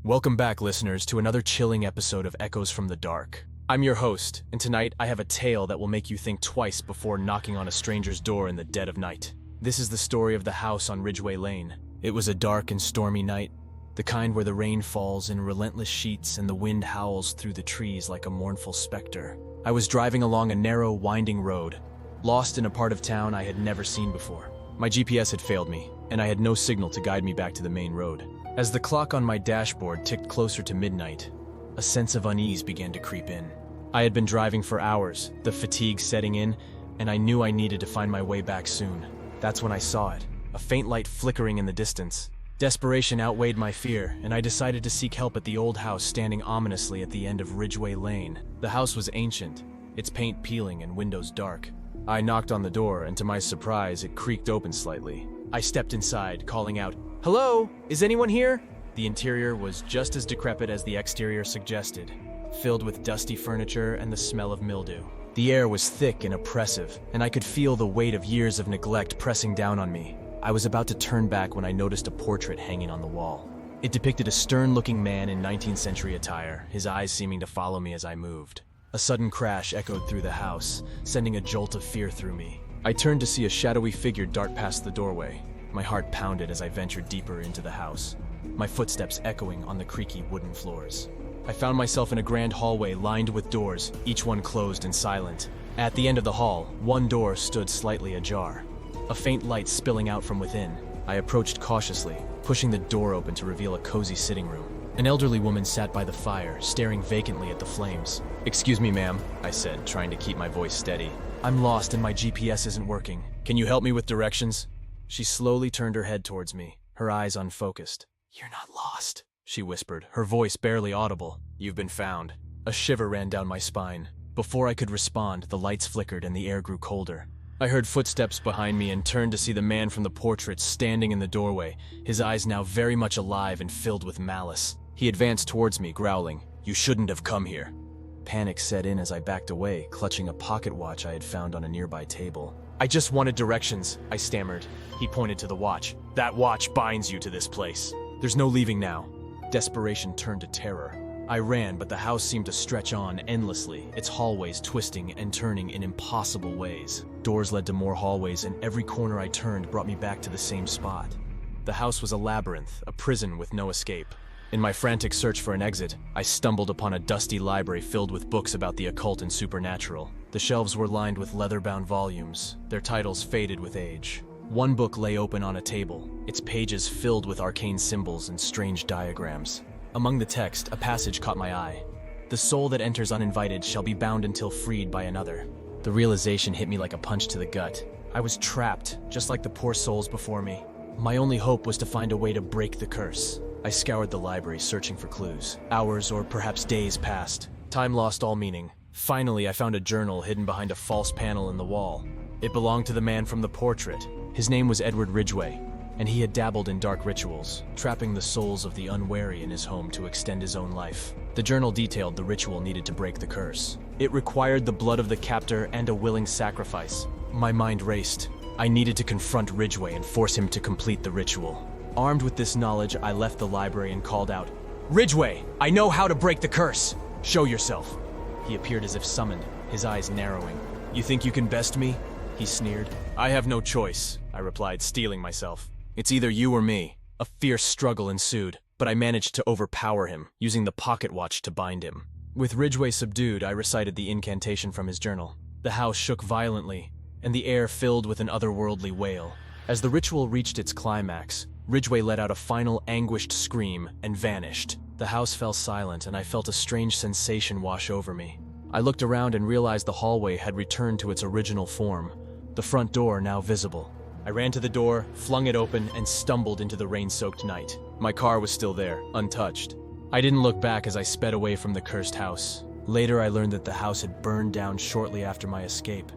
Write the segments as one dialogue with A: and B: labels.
A: Welcome back, listeners, to another chilling episode of Echoes from the Dark. I'm your host, and tonight I have a tale that will make you think twice before knocking on a stranger's door in the dead of night. This is the story of the house on Ridgeway Lane. It was a dark and stormy night, the kind where the rain falls in relentless sheets and the wind howls through the trees like a mournful specter. I was driving along a narrow, winding road, lost in a part of town I had never seen before. My GPS had failed me, and I had no signal to guide me back to the main road. As the clock on my dashboard ticked closer to midnight, a sense of unease began to creep in. I had been driving for hours, the fatigue setting in, and I knew I needed to find my way back soon. That's when I saw it, a faint light flickering in the distance. Desperation outweighed my fear, and I decided to seek help at the old house standing ominously at the end of Ridgeway Lane. The house was ancient, its paint peeling and windows dark. I knocked on the door, and to my surprise, it creaked open slightly. I stepped inside, calling out, "Hello? Is anyone here?" The interior was just as decrepit as the exterior suggested, filled with dusty furniture and the smell of mildew. The air was thick and oppressive, and I could feel the weight of years of neglect pressing down on me. I was about to turn back when I noticed a portrait hanging on the wall. It depicted a stern-looking man in 19th century attire, his eyes seeming to follow me as I moved. A sudden crash echoed through the house, sending a jolt of fear through me. I turned to see a shadowy figure dart past the doorway. My heart pounded as I ventured deeper into the house, my footsteps echoing on the creaky wooden floors. I found myself in a grand hallway lined with doors, each one closed and silent. At the end of the hall, one door stood slightly ajar, a faint light spilling out from within. I approached cautiously, pushing the door open to reveal a cozy sitting room. An elderly woman sat by the fire, staring vacantly at the flames. "Excuse me, ma'am," I said, trying to keep my voice steady. "I'm lost and my GPS isn't working. Can you help me with directions?" She slowly turned her head towards me, her eyes unfocused. "You're not lost," she whispered, her voice barely audible. "You've been found." A shiver ran down my spine. Before I could respond, the lights flickered and the air grew colder. I heard footsteps behind me and turned to see the man from the portrait standing in the doorway, his eyes now very much alive and filled with malice. He advanced towards me, growling, "You shouldn't have come here." Panic set in as I backed away, clutching a pocket watch I had found on a nearby table. "I just wanted directions," I stammered. He pointed to the watch. "That watch binds you to this place. There's no leaving now." Desperation turned to terror. I ran, but the house seemed to stretch on endlessly, its hallways twisting and turning in impossible ways. Doors led to more hallways, and every corner I turned brought me back to the same spot. The house was a labyrinth, a prison with no escape. In my frantic search for an exit, I stumbled upon a dusty library filled with books about the occult and supernatural. The shelves were lined with leather-bound volumes, their titles faded with age. One book lay open on a table, its pages filled with arcane symbols and strange diagrams. Among the text, a passage caught my eye. "The soul that enters uninvited shall be bound until freed by another." The realization hit me like a punch to the gut. I was trapped, just like the poor souls before me. My only hope was to find a way to break the curse. I scoured the library, searching for clues. Hours or perhaps days passed. Time lost all meaning. Finally, I found a journal hidden behind a false panel in the wall. It belonged to the man from the portrait. His name was Edward Ridgeway, and he had dabbled in dark rituals, trapping the souls of the unwary in his home to extend his own life. The journal detailed the ritual needed to break the curse. It required the blood of the captor and a willing sacrifice. My mind raced. I needed to confront Ridgeway and force him to complete the ritual. Armed with this knowledge, I left the library and called out, "Ridgeway, I know how to break the curse! Show yourself!" He appeared as if summoned, his eyes narrowing. "You think you can best me?" he sneered. "I have no choice," I replied, steeling myself. "It's either you or me." A fierce struggle ensued, but I managed to overpower him, using the pocket watch to bind him. With Ridgeway subdued, I recited the incantation from his journal. The house shook violently, and the air filled with an otherworldly wail. As the ritual reached its climax, Ridgeway let out a final anguished scream and vanished. The house fell silent, and I felt a strange sensation wash over me. I looked around and realized the hallway had returned to its original form, the front door now visible. I ran to the door, flung it open, and stumbled into the rain-soaked night. My car was still there, untouched. I didn't look back as I sped away from the cursed house. Later, I learned that the house had burned down shortly after my escape,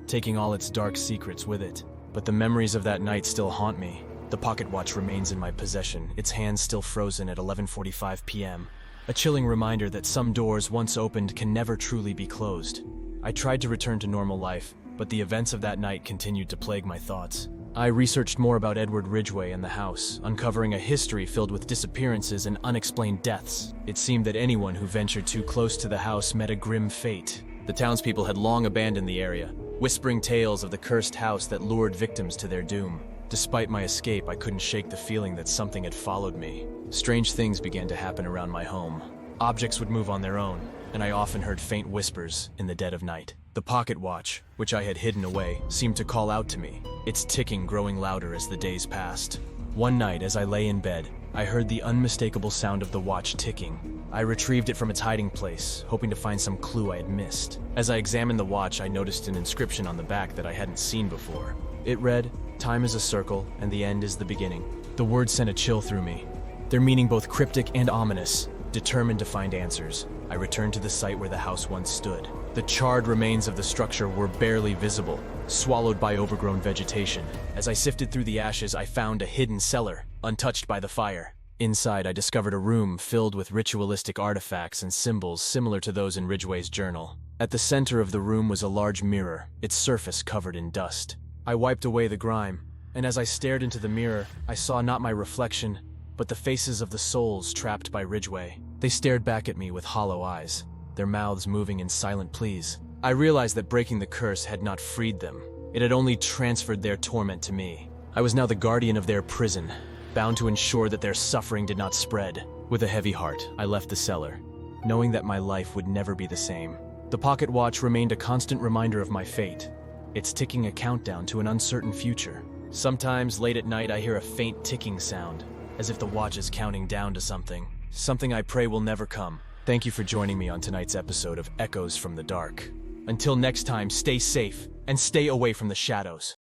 A: taking all its dark secrets with it. But the memories of that night still haunt me. The pocket watch remains in my possession, its hands still frozen at 11:45 p.m. A chilling reminder that some doors once opened can never truly be closed. I tried to return to normal life, but the events of that night continued to plague my thoughts. I researched more about Edward Ridgway and the house, uncovering a history filled with disappearances and unexplained deaths. It seemed that anyone who ventured too close to the house met a grim fate. The townspeople had long abandoned the area, whispering tales of the cursed house that lured victims to their doom. Despite my escape, I couldn't shake the feeling that something had followed me. Strange things began to happen around my home. Objects would move on their own, and I often heard faint whispers in the dead of night. The pocket watch, which I had hidden away, seemed to call out to me, its ticking growing louder as the days passed. One night, as I lay in bed, I heard the unmistakable sound of the watch ticking. I retrieved it from its hiding place, hoping to find some clue I had missed. As I examined the watch, I noticed an inscription on the back that I hadn't seen before. It read, "Time is a circle, and the end is the beginning." The words sent a chill through me, their meaning both cryptic and ominous. Determined to find answers, I returned to the site where the house once stood. The charred remains of the structure were barely visible, swallowed by overgrown vegetation. As I sifted through the ashes, I found a hidden cellar, untouched by the fire. Inside, I discovered a room filled with ritualistic artifacts and symbols similar to those in Ridgway's journal. At the center of the room was a large mirror, its surface covered in dust. I wiped away the grime, and as I stared into the mirror, I saw not my reflection, but the faces of the souls trapped by Ridgway. They stared back at me with hollow eyes, their mouths moving in silent pleas. I realized that breaking the curse had not freed them. It had only transferred their torment to me. I was now the guardian of their prison, bound to ensure that their suffering did not spread. With a heavy heart, I left the cellar, knowing that my life would never be the same. The pocket watch remained a constant reminder of my fate, its ticking a countdown to an uncertain future. Sometimes, late at night, I hear a faint ticking sound, as if the watch is counting down to something I pray will never come. Thank you for joining me on tonight's episode of Echoes from the Dark. Until next time, stay safe and stay away from the shadows.